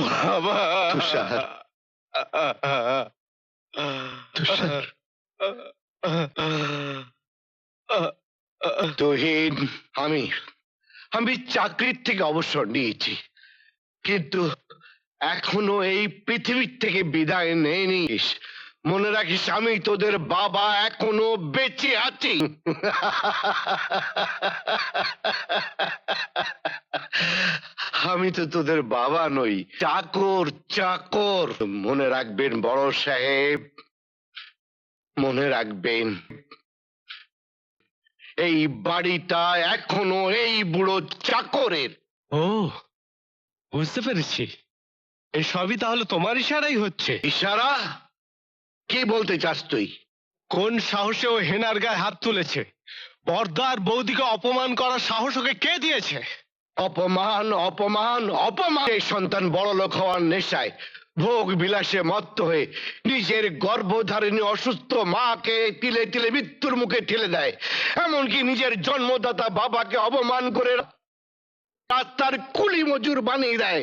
বাবা তুষার, তুষার, তুহিন, আমি চাকরির থেকে অবসর নিয়েছি, কিন্তু এখনো এই পৃথিবীর থেকে বিদায় নেইনিস। মনে রাখিস আমি তোদের বাবা এখনো বেঁচে আছি। আমি তো তোদের বাবা নই, চাকর চাকর। মনে রাখবেন বড় সাহেব, মনে রাখবেন এই বাড়িটা এখনো এই বুড়ো চাকরের। ও, বুঝতে পেরেছি, এই সবই তাহলে তোমার ইশারাই হচ্ছে। ইশারা? কি বলতে চাস তুই? কোন সাহসে ও হেনার গায়ে হাত তুলেছে? বর্দা আর বৌদিকে অপমান করার সাহস ওকে কে দিয়েছে? অপমান, অপমান, অপমান! এই সন্তান বড় লোক হওয়ার নেশায়, ভোগ বিলাসে মত্ত হয়ে নিজের গর্ভধারিণী অসুস্থ মাকে তিলে তিলে মৃত্যুর মুখে ঠেলে দেয়, এমনকি নিজের জন্মদাতা বাবাকে অপমান করে রাস্তার কুলি মজুর বানিয়ে দেয়।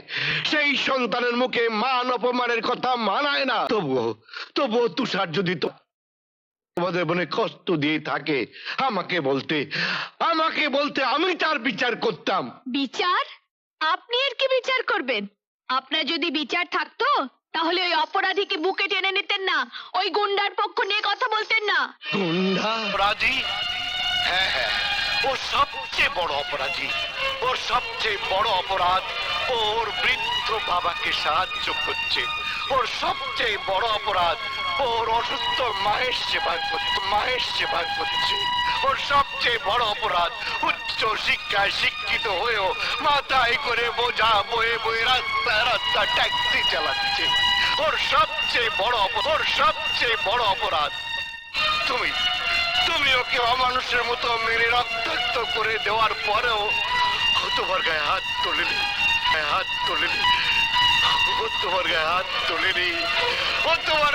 সেই সন্তানের মুখে মান অপমানের কথা মানায় না। তবুও তুষার যদি তোমাদের মনে কষ্ট দিয়ে থাকে, আমাকে বলতে আমি তার বিচার করতাম। বিচার? আপনি এর কি বিচার করবেন? আপনার যদি বিচার থাকতো তাহলে ওই অপরাধীকে বুকে টেনে নিতেন না, ওই গুন্ডার পক্ষ নিয়ে কথা বলতেন না। গুন্ডা অপরাধী? হ্যাঁ হ্যাঁ, ও সবচেয়ে বড় অপরাধী। ওর সবচেয়ে বড় অপরাধ ওর বৃদ্ধ বাবাকে সাহায্য করছে। ওর সবচেয়ে বড় অপরাধ ওর অসুস্থ মায়ের সেবা করছে। ওর সবচেয়ে বড় অপরাধ উচ্চ শিক্ষায় শিক্ষিত হয়েও মাথায় করে বোঝা বয়ে বয়ে রাস্তা ট্যাক্সি চালাচ্ছে। ওর সবচেয়ে বড় অপরাধ তুমি ওকে অমানুষের মতো মেরে রক্তাক্ত করে দেওয়ার পরেও ও তোমার গায়ে হাত তোলেনি। ও তোমার